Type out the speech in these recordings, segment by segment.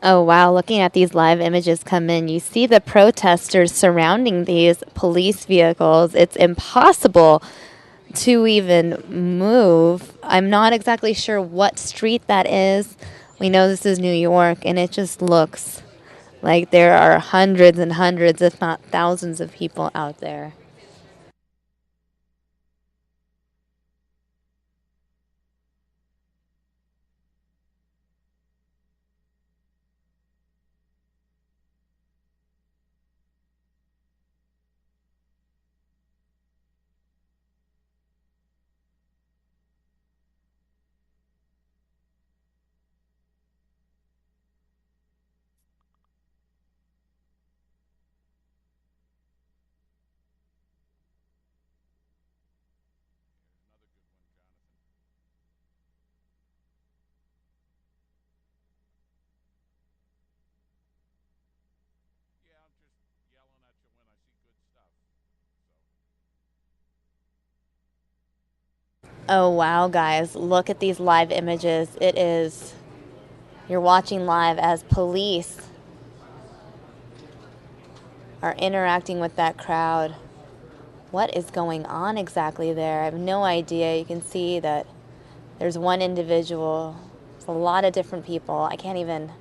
Oh, wow. Looking at these live images come in, you see the protesters surrounding these police vehicles. It's impossible to even move. I'm not exactly sure what street that is. We know this is New York, and it just looks like there are hundreds and hundreds, if not thousands, of people out there. Oh, wow, guys. Look at these live images. It is, you're watching live as police are interacting with that crowd. What is going on exactly there? I have no idea. You can see that there's one individual. It's a lot of different people. I can't even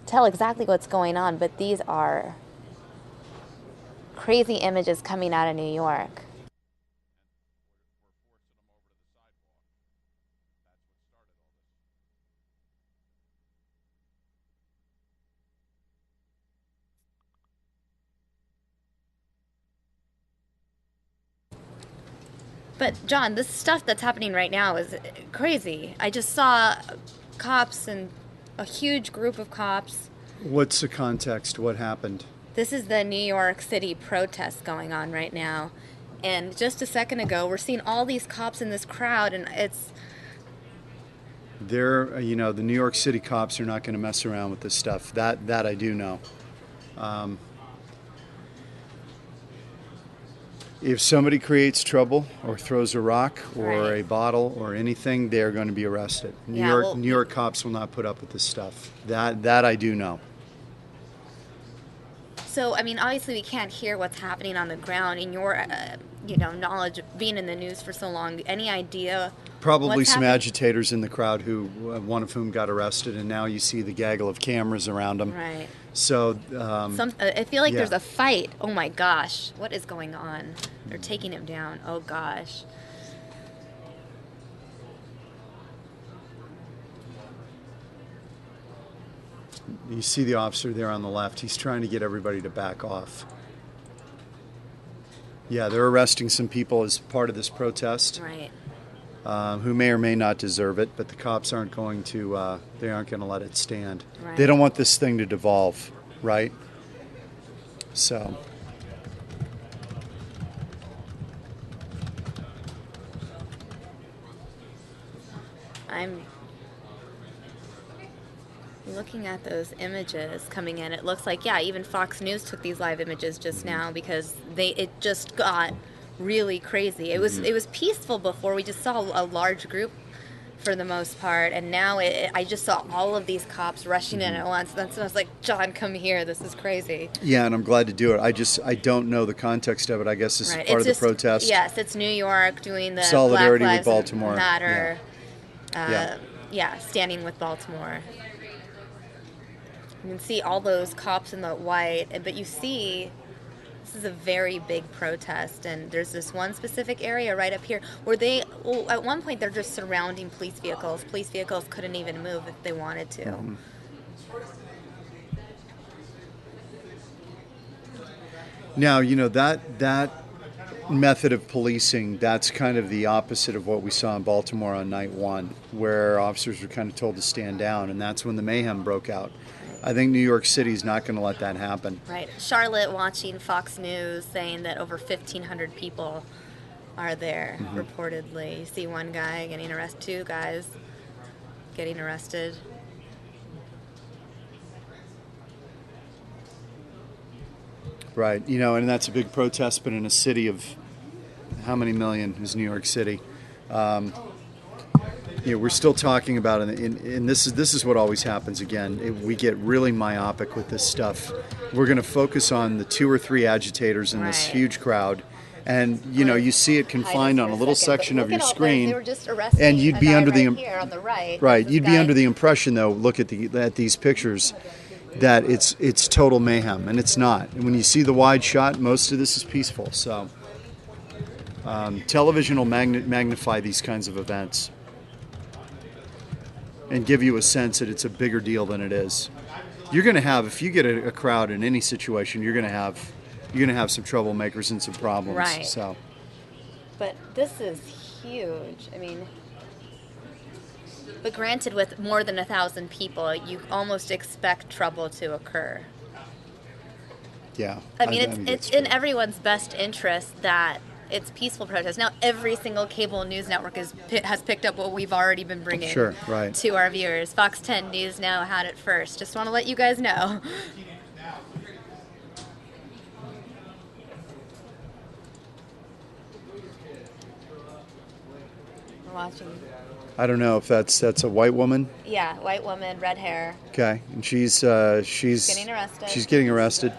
tell exactly what's going on, but these are crazy images coming out of New York. But John, this stuff that's happening right now is crazy. I just saw cops and a huge group of cops. What's the context? What happened? This is the New York City protest going on right now. And just a second ago, we're seeing all these cops in this crowd, and it's The New York City cops are not going to mess around with this stuff. That I do know. If somebody creates trouble or throws a rock or right. a bottle or anything, they're going to be arrested. New York cops will not put up with this stuff. That I do know. So, I mean, obviously, we can't hear what's happening on the ground. In your, knowledge of being in the news for so long, any idea? Probably What's some happening? agitators in the crowd who, one of whom got arrested, and now you see the gaggle of cameras around them. Right. So, I feel like yeah. there's a fight. Oh my gosh, what is going on? They're taking him down. Oh gosh. You see the officer there on the left. He's trying to get everybody to back off. Yeah, they're arresting some people as part of this protest. Right. Who may or may not deserve it, but the cops aren't going to. They aren't going to let it stand. Right. They don't want this thing to devolve, right? So. I'm looking at those images coming in. It looks like, yeah, even Fox News took these live images just now because it just got really crazy. It was peaceful before. We just saw a large group for the most part, and now I just saw all of these cops rushing in at once. That's when I was like, John, come here. This is crazy. Yeah, and I'm glad to do it. I don't know the context of it. I guess this is part of the protest. Yes, it's New York doing the Solidarity Black with Lives Baltimore. Matter. Yeah. Standing with Baltimore. You can see all those cops in the white, but you see this is a very big protest, and there's this one specific area right up here where at one point they're just surrounding police vehicles. Police vehicles couldn't even move if they wanted to. Mm-hmm. Now, that method of policing, that's kind of the opposite of what we saw in Baltimore on night one, where officers were kind of told to stand down, and that's when the mayhem broke out. I think New York City is not going to let that happen. Right. Charlotte watching Fox News saying that over 1,500 people are there, reportedly. You see one guy getting arrested, two guys getting arrested. Right. And that's a big protest, but in a city of how many million is New York City? we're still talking about, and this is what always happens again. We get really myopic with this stuff. We're going to focus on the 2 or 3 agitators in this Right. huge crowd, and you see it confined on a little section of your screen, They were just arresting and you'd a be guy under the right here on the right. right. This You'd be guy- under the impression, though, look at these pictures, that it's total mayhem, and it's not. And when you see the wide shot, most of this is peaceful. So television will magnify these kinds of events and give you a sense that it's a bigger deal than it is. You're going to have, if you get a crowd in any situation, you're going to have some troublemakers and some problems. Right. So, But this is huge. I mean, but granted, with more than 1,000 people, you almost expect trouble to occur. yeah. I mean, it's that's in true. everyone's best interest that it's peaceful protest. Now, every single cable news network has picked up what we've already been bringing Sure, right. to our viewers. Fox 10 News now had it first. Just want to let you guys know. We're watching. I don't know if that's a white woman. Yeah, white woman, red hair. Okay, and she's Getting arrested. She's getting arrested.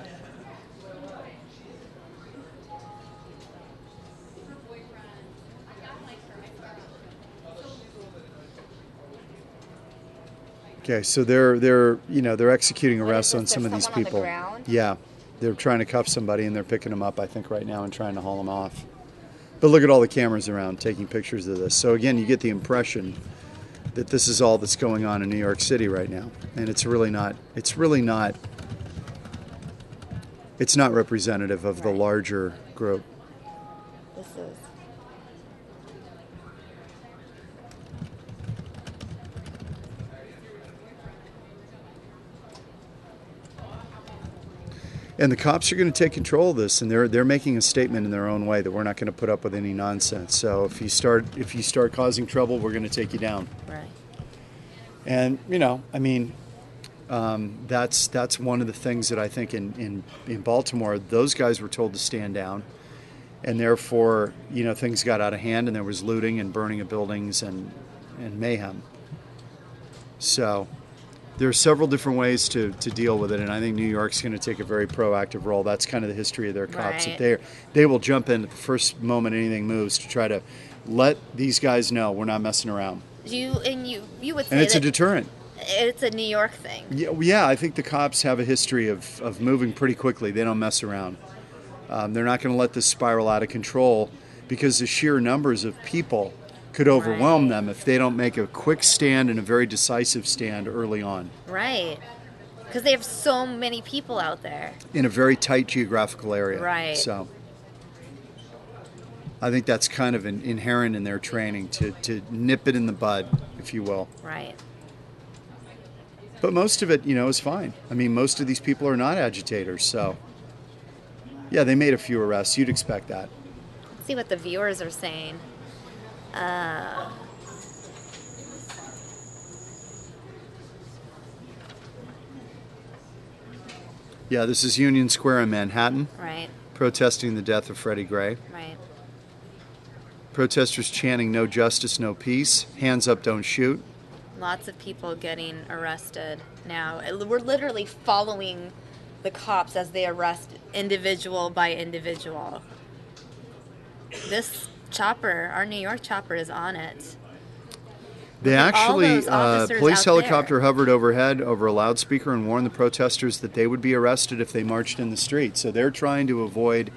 Okay, so they're executing arrests on Is some there of these someone on the people. ground? Yeah, they're trying to cuff somebody and they're picking them up, I think, right now and trying to haul them off. But look at all the cameras around taking pictures of this. So again, you get the impression that this is all that's going on in New York City right now, and it's really not. It's not representative of the larger group. This is. And the cops are going to take control of this, and they're making a statement in their own way that we're not going to put up with any nonsense. So if you start causing trouble, we're going to take you down. Right. And I mean, that's one of the things that I think in Baltimore, those guys were told to stand down, and therefore things got out of hand, and there was looting and burning of buildings and mayhem. So there are several different ways to deal with it, and I think New York's going to take a very proactive role. That's kind of the history of their cops. Right. That they will jump in at the first moment anything moves to try to let these guys know we're not messing around. You would say And it's a that deterrent. it's a New York thing. Yeah, I think the cops have a history of moving pretty quickly. They don't mess around. They're not going to let this spiral out of control because the sheer numbers of people could overwhelm Right. them if they don't make a quick stand and a very decisive stand early on Right. Because they have so many people out there. in a very tight geographical area. Right. So I think that's kind of inherent in their training to nip it in the bud, if you will. Right. But most of it, is fine. I mean, most of these people are not agitators, so yeah, they made a few arrests. You'd expect that. Let's see what the viewers are saying. Yeah, this is Union Square in Manhattan, Right. protesting the death of Freddie Gray. Right. Protesters chanting "No justice, no peace," hands up, don't shoot. Lots of people getting arrested now. We're literally following the cops as they arrest individual by individual. This chopper, our New York chopper, is on it. They Look at all actually, those officers police out helicopter there. hovered overhead over a loudspeaker and warned the protesters that they would be arrested if they marched in the street. So they're trying to avoid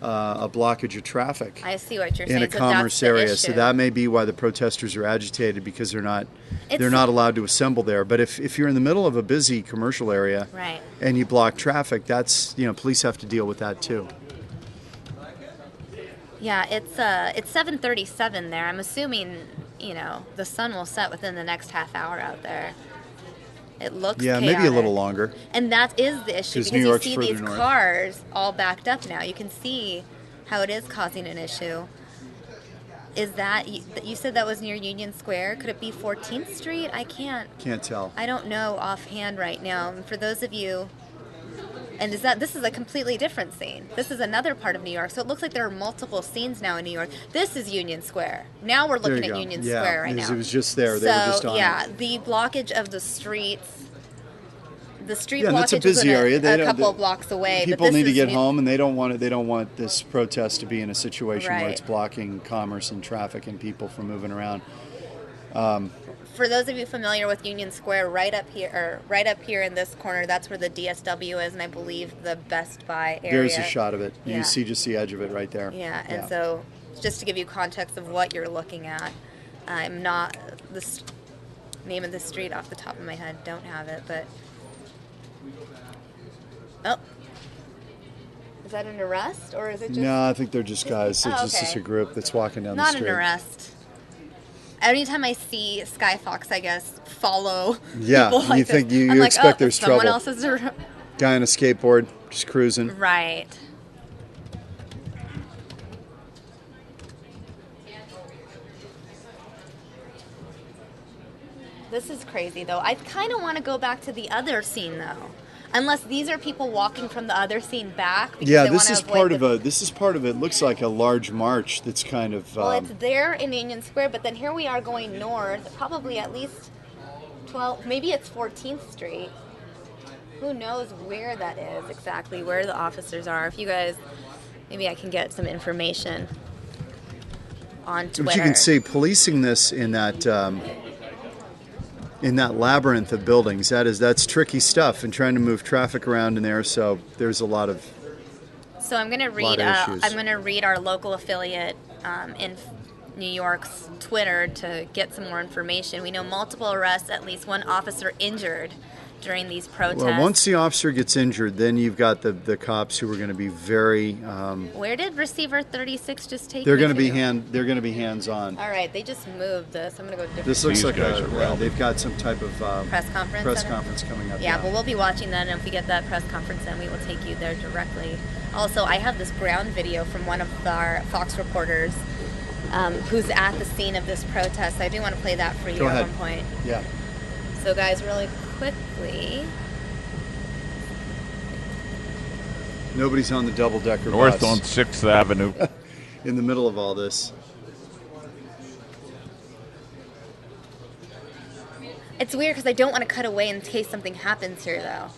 a blockage of traffic I see what you're saying. in a So commerce that's the area. issue. So that may be why the protesters are agitated, because they're not It's- allowed to assemble there. But if you're in the middle of a busy commercial area Right. and you block traffic, that's police have to deal with that too. Yeah, it's 7:37 there. I'm assuming, the sun will set within the next half hour out there. It looks Yeah, chaotic. maybe a little longer. And that is the issue, 'Cause because New you York's see further these north. cars all backed up now. You can see how it is causing an issue. Is that you said that was near Union Square? Could it be 14th Street? I Can't tell. don't know offhand right now. And for those of you And this is a completely different scene. This is another part of New York. So it looks like there are multiple scenes now in New York. This is Union Square. Now we're looking at Union Square right now. It was just there. They were just on it. The blockage of the streets. The street blockage that's a busy area. A couple blocks away. People need to get home, and they don't want it. They don't want this protest to be in a situation where it's blocking commerce and traffic and people from moving around. For those of you familiar with Union Square, right up here in this corner, that's where the DSW is, and I believe the Best Buy area. There's a shot of it. You see just the edge of it right there. Yeah, and so just to give you context of what you're looking at, I'm not the name of the street off the top of my head. Don't have it, but is that an arrest or is it just? No, I think they're just guys. It's just a group that's walking down the street. Not an arrest. Anytime I see Sky Fox, I guess, follow people like you think you expect there's trouble. Someone else's guy on a skateboard just cruising. Right. This is crazy, though. I kind of want to go back to the other scene, though. Unless these are people walking from the other scene back. Yeah, this is part of a. This is part of it. Looks like a large march that's kind of. Well, it's there in Union Square, but then here we are going north, probably at least 12. Maybe it's 14th Street. Who knows where that is exactly? Where the officers are? If you guys, maybe I can get some information on Twitter. But you can see policing this in that. In that labyrinth of buildings, that's tricky stuff, and trying to move traffic around in there. So there's a lot of. So I'm going to read. I'm going to read our local affiliate in New York's Twitter to get some more information. We know multiple arrests, at least one officer injured during these protests. Well, once the officer gets injured, then you've got the cops who are going to be very. Where did receiver 36 just take? They're going to be They're going to be hands on. All right, they just moved this. I'm going to go. This looks like they've got some type of press conference coming up. Yeah, well, we'll be watching that, and if we get that press conference, then we will take you there directly. Also, I have this ground video from one of our Fox reporters who's at the scene of this protest. I do want to play that for you at one point. Yeah. So, guys, really quickly. Nobody's on the double-decker North bus. on 6th Avenue. In the middle of all this. It's weird because I don't want to cut away in case something happens here, though.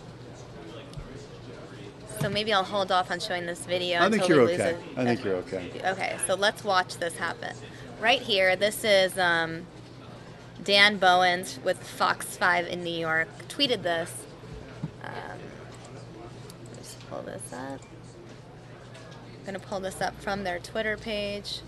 So maybe I'll hold off on showing this video. I think you're okay. I think you're okay. Okay, so let's watch this happen. Right here, this is Dan Bowens with Fox 5 in New York. Tweeted this. Just pull this up. I'm going to pull this up from their Twitter page.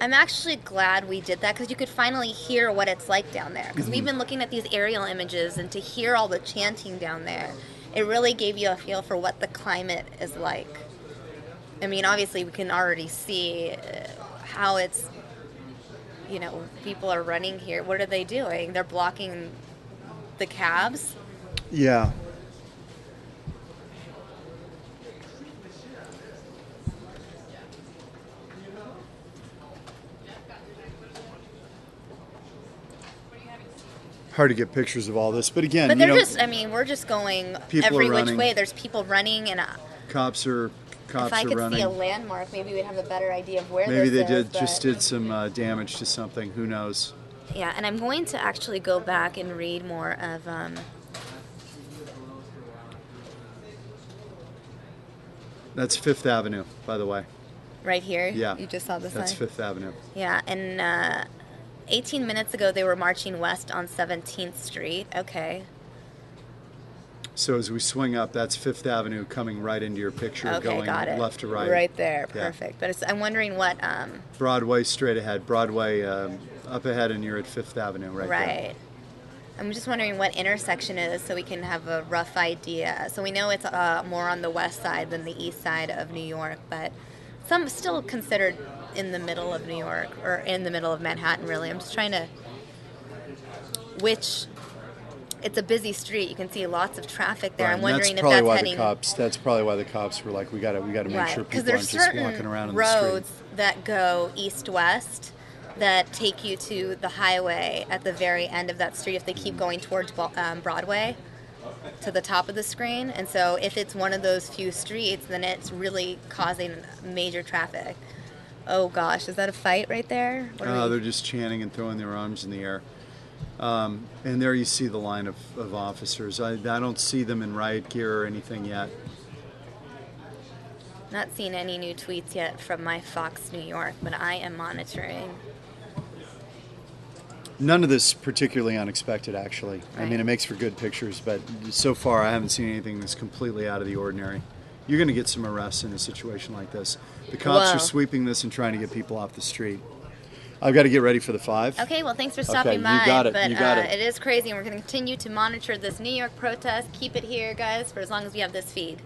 I'm actually glad we did that because you could finally hear what it's like down there. Because we've been looking at these aerial images, and to hear all the chanting down there, it really gave you a feel for what the climate is like. I mean, obviously we can already see how it's, people are running here. What are they doing? They're blocking the cabs? Yeah. Hard to get pictures of all this, but again, but they're we're just going every which way. There's people running, and cops are running. If I could see a landmark, maybe we'd have a better idea of where. Maybe they did some damage to something. Who knows? Yeah, and I'm going to actually go back and read more of. That's Fifth Avenue, by the way. Right here. Yeah. You just saw the sign. That's Fifth Avenue. Yeah, and 18 minutes ago they were marching west on 17th Street. Okay. So as we swing up, that's Fifth Avenue coming right into your picture, going left to right. Right there, perfect. But I'm wondering what... Broadway straight ahead. Broadway up ahead, and you're at Fifth Avenue there. Right. I'm just wondering what intersection it is so we can have a rough idea. So we know it's more on the west side than the east side of New York, but some still considered in the middle of New York or in the middle of Manhattan. Really, I'm just trying to which. It's a busy street. You can see lots of traffic there. Right, I'm and that's wondering if probably that's why the heading cops. That's probably why the cops were like, we got to make right sure because people there's aren't just certain walking around in the street. roads that go east-west that take you to the highway at the very end of that street if they keep going towards Broadway to the top of the screen. And so if it's one of those few streets, then it's really causing major traffic. Oh gosh, is that a fight right there? What are we? They're just chanting and throwing their arms in the air. And there you see the line of officers. I don't see them in riot gear or anything yet. Not seen any new tweets yet from my Fox New York, but I am monitoring. None of this particularly unexpected, actually. I Right. mean, it makes for good pictures, but so far I haven't seen anything that's completely out of the ordinary. You're going to get some arrests in a situation like this. The cops Whoa. are sweeping this and trying to get people off the street. I've got to get ready for the 5. Okay, well, thanks for Okay, stopping you by. got it. But You got it. it is crazy, and we're going to continue to monitor this New York protest. Keep it here, guys, for as long as we have this feed.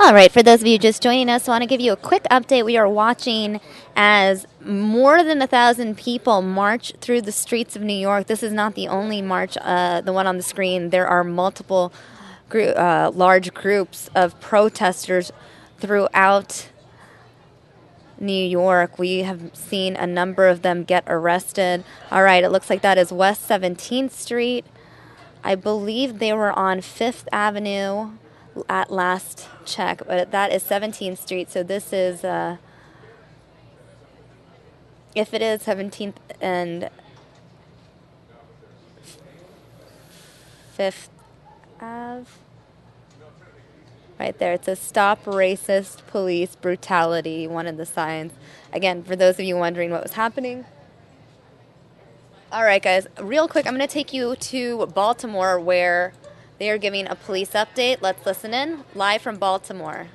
All right, for those of you just joining us, I want to give you a quick update. We are watching as more than 1,000 people march through the streets of New York. This is not the only march, the one on the screen. There are multiple large groups of protesters throughout New York. We have seen a number of them get arrested. All right, it looks like that is West 17th Street. I believe they were on Fifth Avenue at last check, but that is 17th Street. So this is, if it is 17th and Fifth Ave, right there. It says "Stop Racist Police Brutality," one of the signs. Again, for those of you wondering what was happening. All right, guys, real quick, I'm going to take you to Baltimore where they are giving a police update. Let's listen in live from Baltimore.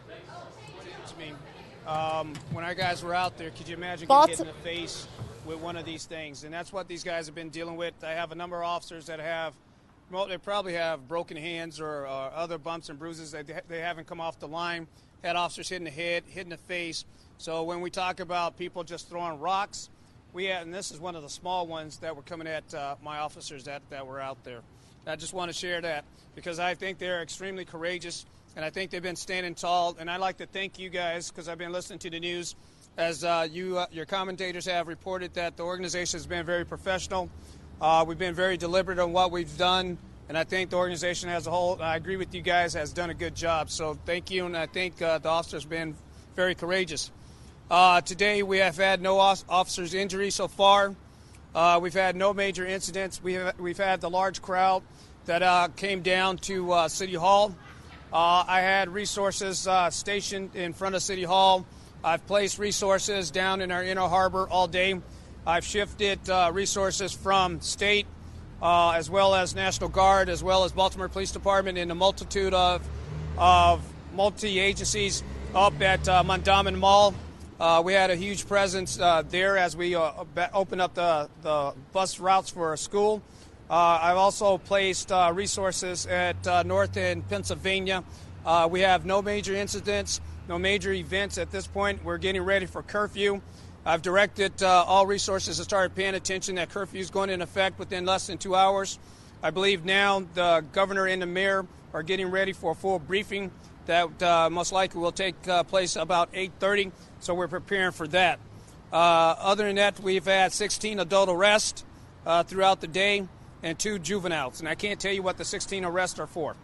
When our guys were out there, could you imagine getting hit in the face with one of these things? And that's what these guys have been dealing with. I have a number of officers that have, well, they probably have broken hands or other bumps and bruises that they haven't come off the line. Had officers hit in the head, hit in the face. So when we talk about people just throwing rocks, we had, and this is one of the small ones that were coming at my officers that were out there. I just want to share that because I think they're extremely courageous, and I think they've been standing tall. And I'd like to thank you guys because I've been listening to the news as your commentators have reported that the organization has been very professional. We've been very deliberate on what we've done, and I think the organization as a whole, I agree with you guys, has done a good job. So thank you, and I think the officers have been very courageous. Today we have had no officers injury so far. We've had no major incidents. We've had the large crowd that came down to City Hall. I had resources stationed in front of City Hall. I've placed resources down in our inner harbor all day. I've shifted resources from state as well as National Guard as well as Baltimore Police Department in a multitude of multi-agencies up at Mondawmin Mall. We had a huge presence there as we opened up the bus routes for our school. I've also placed resources at North End, Pennsylvania. We have no major incidents, no major events at this point. We're getting ready for curfew. I've directed all resources to start paying attention that curfew is going into effect within less than 2 hours. I believe now the governor and the mayor are getting ready for a full briefing that most likely will take place about 8:30. So we're preparing for that. Other than that, we've had 16 adult arrests throughout the day and 2 juveniles. And I can't tell you what the 16 arrests are for.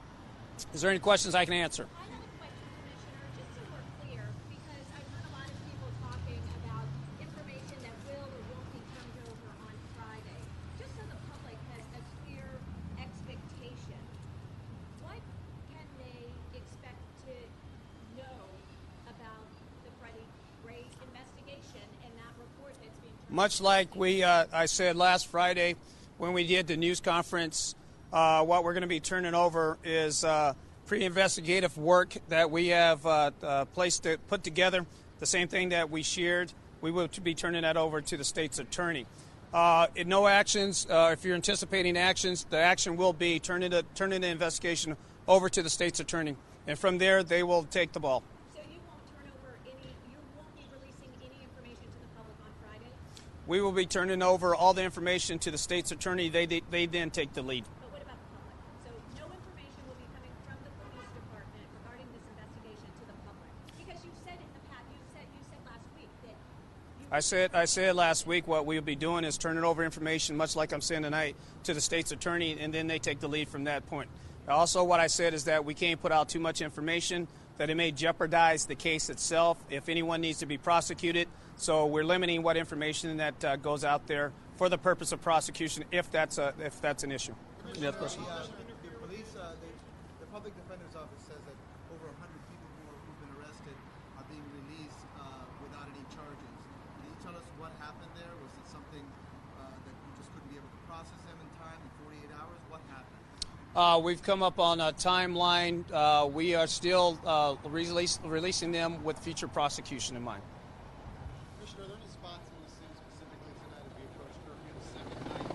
Is there any questions I can answer? I have a question, Commissioner, just so we're clear, because I've heard a lot of people talking about information that will or won't be turned over on Friday. Just so the public has a clear expectation, what can they expect to know about the Freddie Gray investigation and that report that's being turned over? Much like I said last Friday when we did the news conference, what we're going to be turning over is pre-investigative work that we have put together, the same thing that we shared. We will be turning that over to the state's attorney. No actions, if you're anticipating actions, the action will be turning the investigation over to the state's attorney. And from there, they will take the ball. So you won't turn over you won't be releasing any information to the public on Friday? We will be turning over all the information to the state's attorney. They then take the lead. But what about the public? So no information will be coming from the police department regarding this investigation to the public? Because you said in the past, you said last week that I said last week what we'll be doing is turning over information, much like I'm saying tonight, to the state's attorney, and then they take the lead from that point. Also, what I said is that we can't put out too much information, that it may jeopardize the case itself if anyone needs to be prosecuted. So we're limiting what information that goes out there for the purpose of prosecution, if that's an issue. Any other question? The police, the public defender's office says that over 100 people who've been arrested are being released without any charges. Can you tell us what happened there? Was it something that you just couldn't be able to process them in time in 48 hours? What happened? We've come up on a timeline. We are still releasing them with future prosecution in mind. Commissioner, are there any spots in the city specifically tonight as we approach curfew the second night?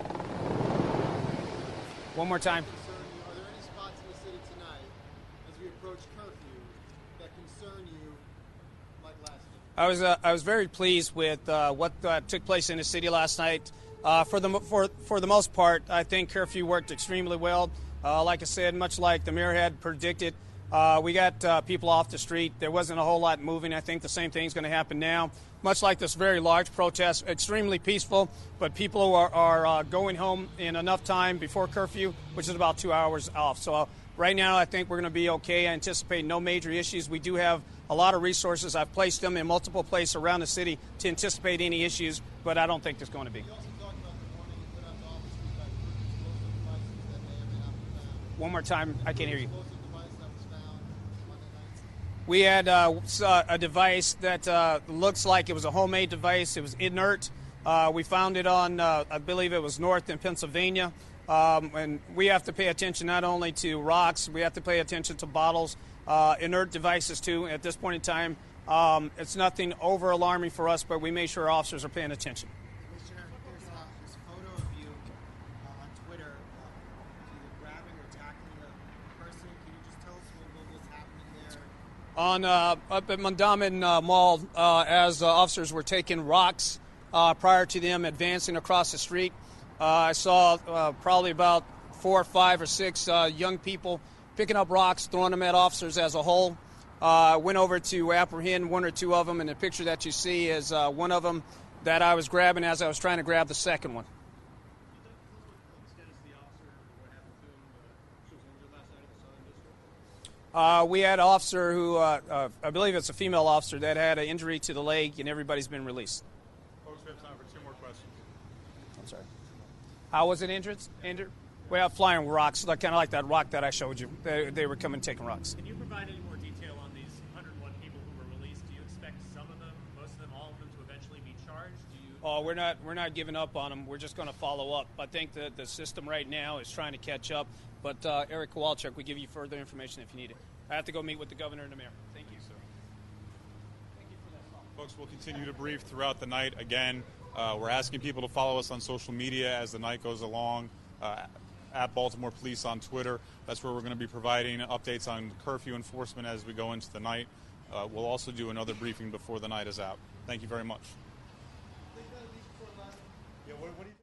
One more time. Are there any spots in the city tonight as we approach curfew that concern I was very pleased with what took place in the city last night. For the most part, I think curfew worked extremely well. Like I said, much like the mayor had predicted, we got people off the street. There wasn't a whole lot moving. I think the same thing's going to happen now. Much like this very large protest, extremely peaceful, but people are going home in enough time before curfew, which is about 2 hours off. So right now, I think we're going to be okay. I anticipate no major issues. We do have a lot of resources. I've placed them in multiple places around the city to anticipate any issues, but I don't think there's going to be. One more time, I can't hear you. We had a device that looks like it was a homemade device. It was inert. We found it on, I believe it was north in Pennsylvania. And we have to pay attention not only to rocks, we have to pay attention to bottles, inert devices too. At this point in time, it's nothing over alarming for us, but we make sure our officers are paying attention. Commissioner, there's this photo of you on Twitter, either grabbing or tackling a person. Can you just tell us what was happening there? On up at Mondawmin Mall, as officers were taking rocks prior to them advancing across the street, I saw probably about 4, 5, or 6 young people picking up rocks, throwing them at officers as a whole. Went over to apprehend 1 or 2 of them, and the picture that you see is one of them that I was grabbing as I was trying to grab the second one. We had an officer who, I believe it's a female officer, that had an injury to the leg, and everybody's been released. Folks, we have time for 2 more questions. I'm sorry. How was it injured? Well, flying rocks, kind of like that rock that I showed you. They were coming taking rocks. Can you provide any more detail on these 101 people who were released? Do you expect some of them, most of them, all of them to eventually be charged? Oh, we're not giving up on them. We're just going to follow up. I think that the system right now is trying to catch up. But Eric Kowalczyk will give you further information if you need it. I have to go meet with the governor and the mayor. Thank you, sir. Thank you for that call. Folks, we'll continue to brief throughout the night. Again, we're asking people to follow us on social media as the night goes along. At Baltimore Police on Twitter. That's where we're going to be providing updates on curfew enforcement as we go into the night. We'll also do another briefing before the night is out. Thank you very much. Yeah, what do you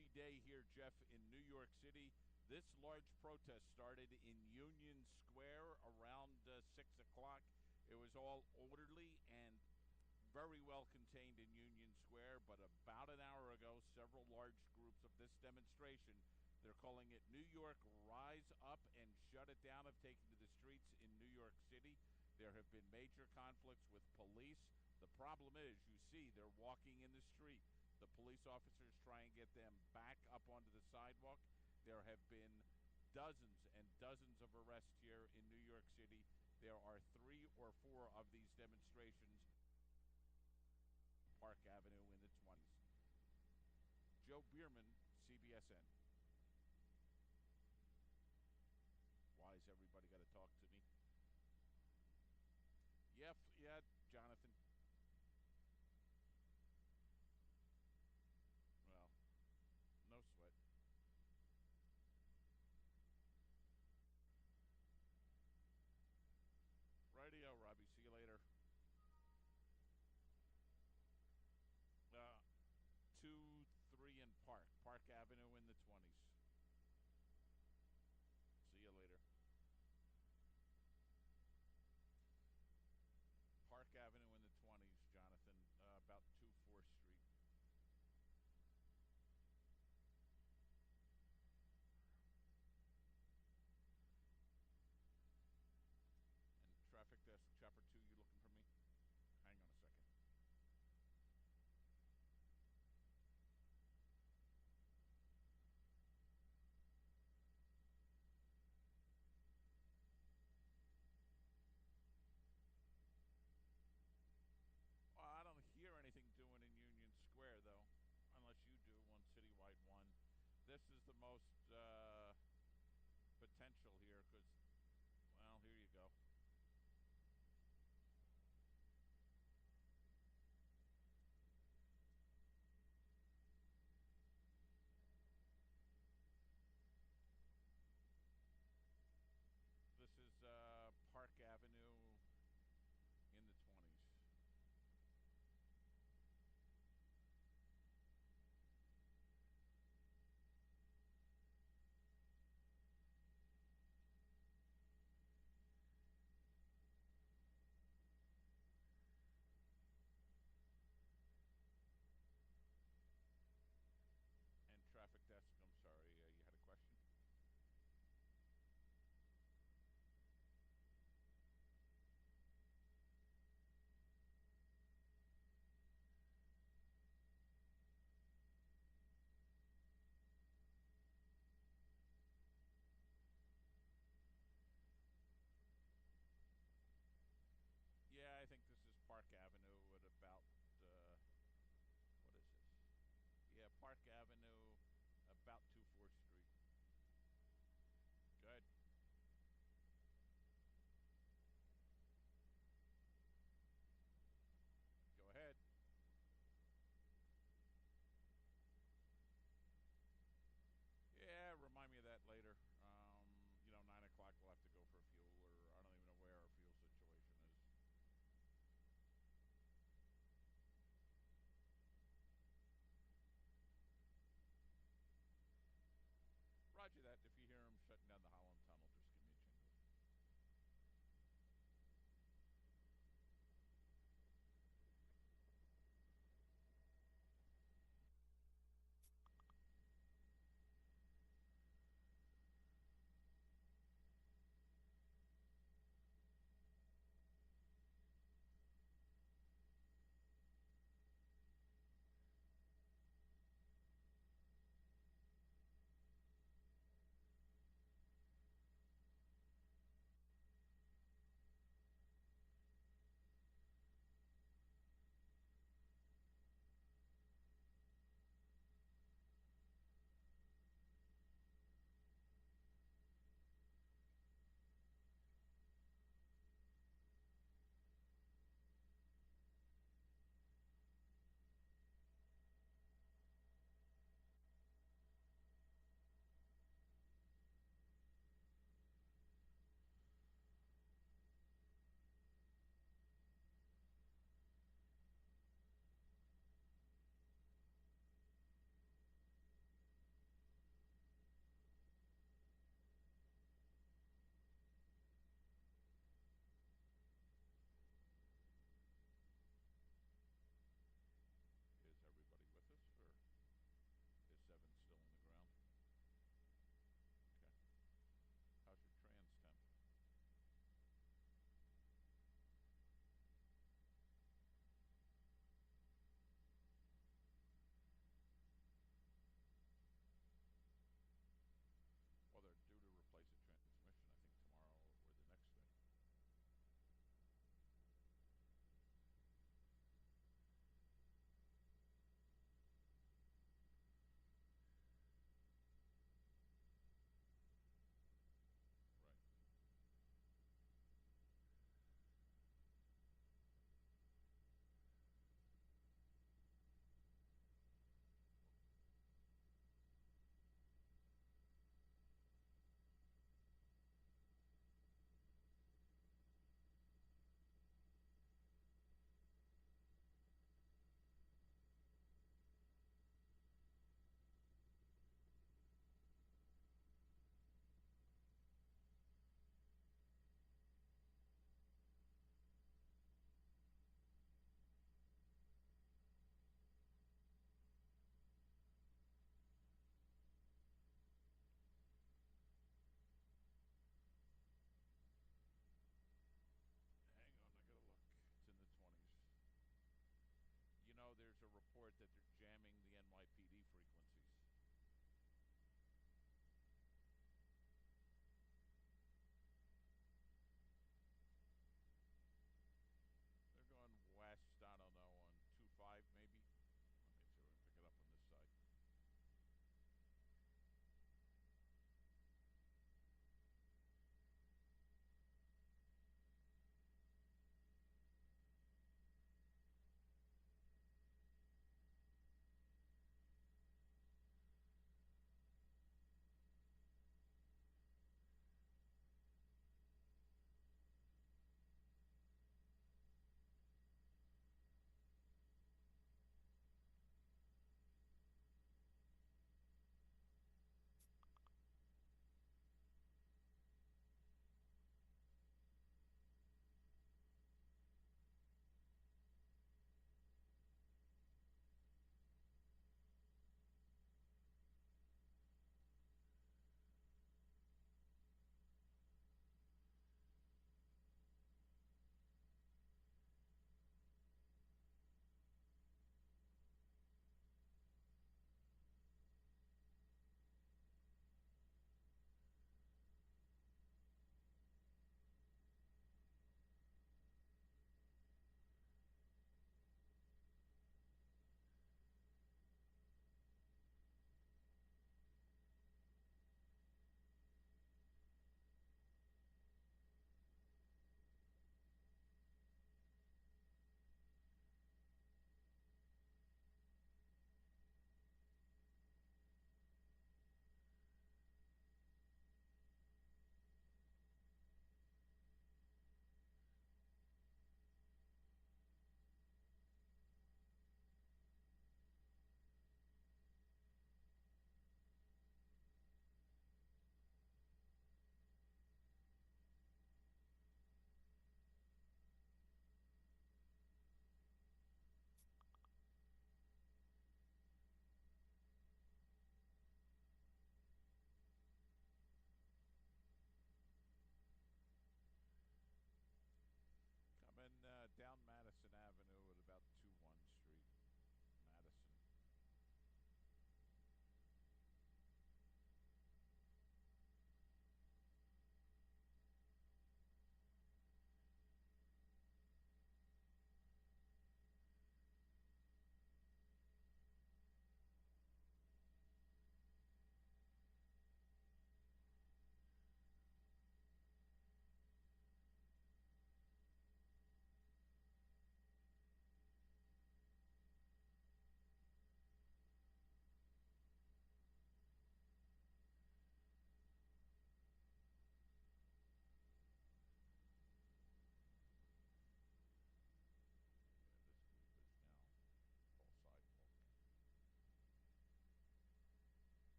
busy day here, Jeff, in New York City. This large protest started in Union Square around 6 o'clock. It was all orderly and very well contained in Union Square, but about an hour ago, several large groups of this demonstration, they're calling it New York Rise Up and Shut It Down, have taken to the streets in New York City. There have been major conflicts with police. The problem is, you see, they're walking in the street. The police officers try and get them back up onto the sidewalk. There have been dozens and dozens of arrests here in New York City. There are 3 or 4 of these demonstrations Park Avenue in the 20s. Joe Bierman, CBSN. Why has everybody got to talk to me? Yeah, Jonathan. Well, no sweat. Radio, Robbie. See you later. 2, 3, and Park Avenue in the 20s. See you later. Park Avenue in the 20s, Jonathan, about 2 4th Street. And traffic desk, Chopper 2, you looking for me? Hang on a second. Well, I don't hear anything doing in Union Square, though, unless you do on Citywide 1. This is the most potential here because, well, here you go. This is Park Avenue in the 20s.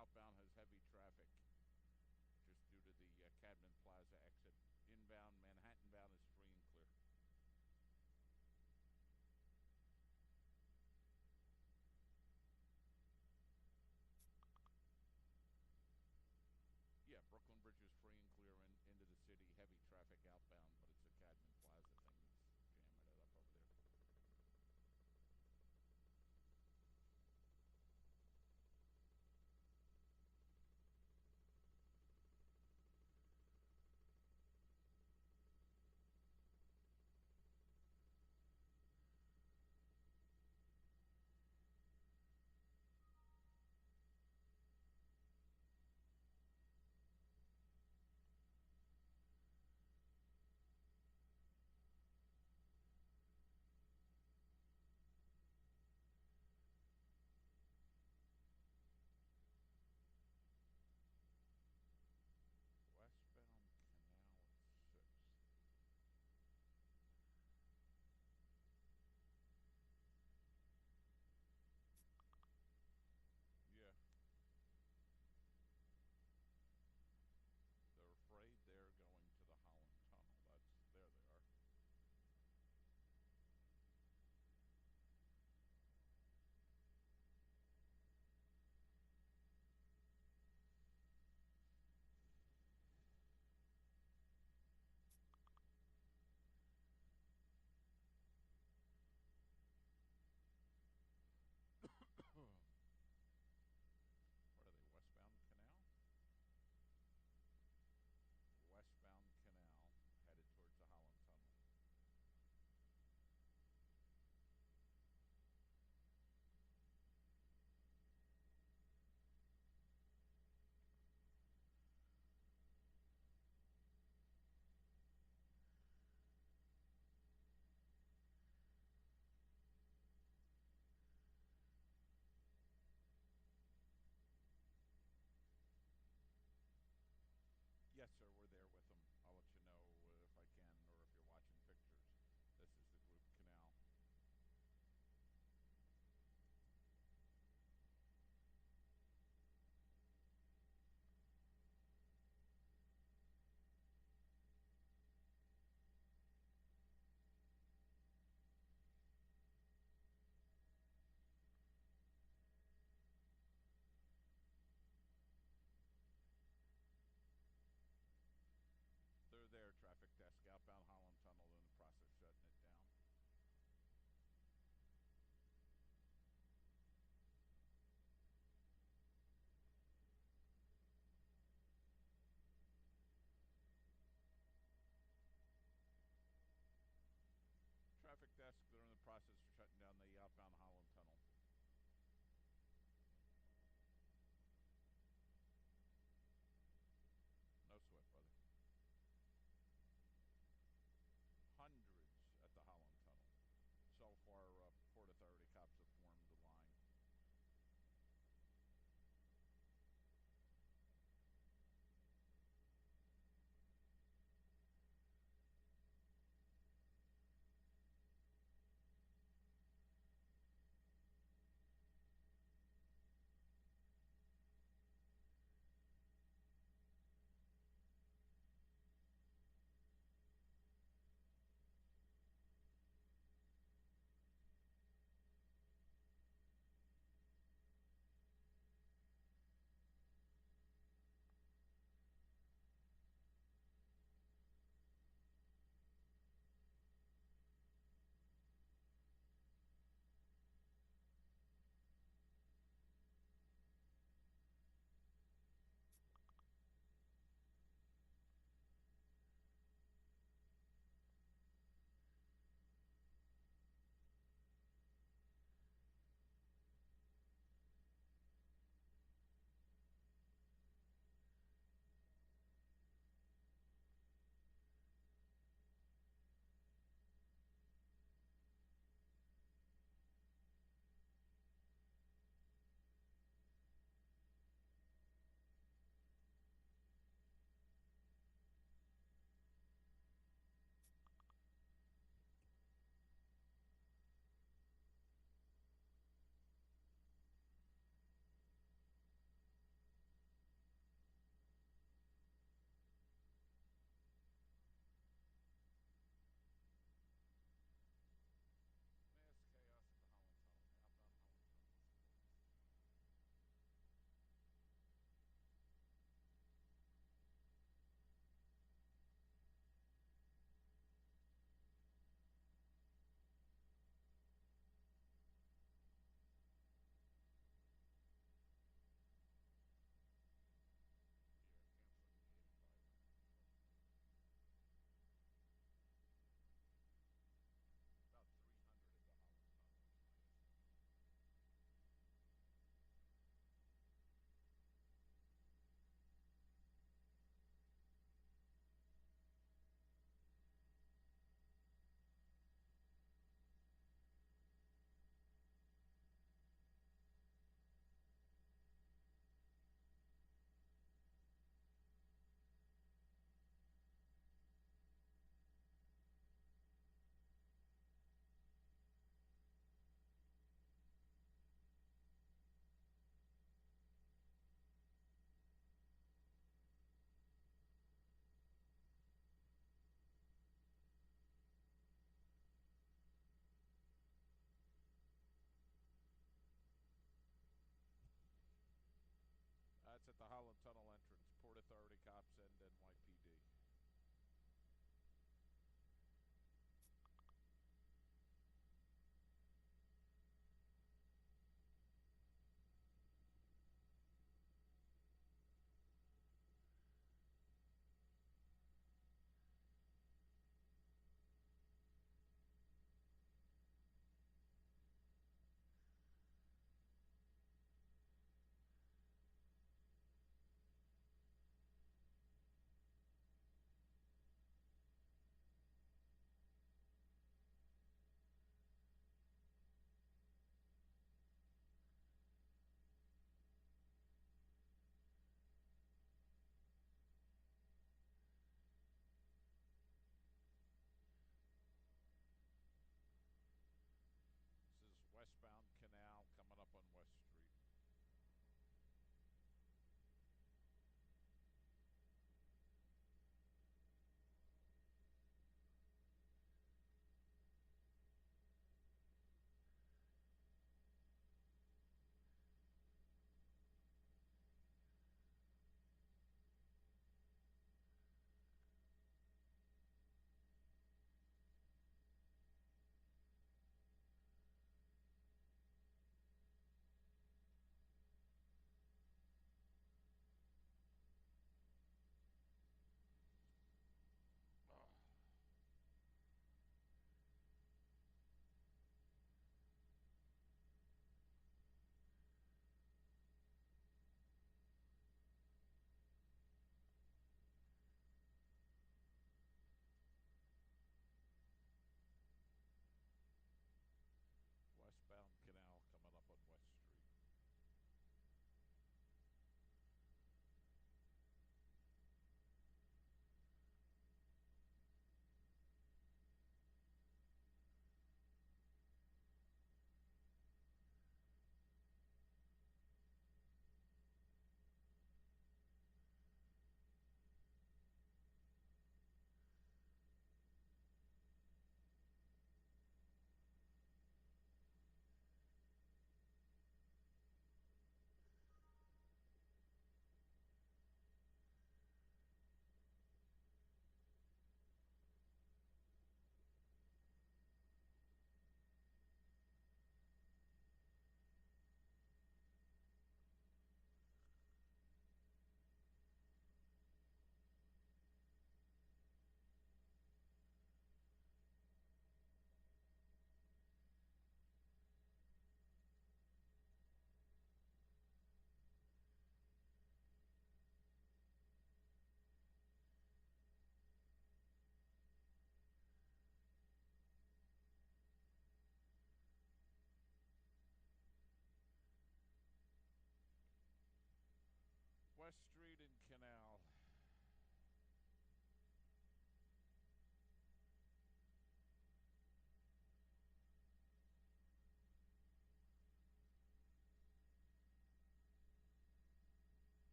southbound has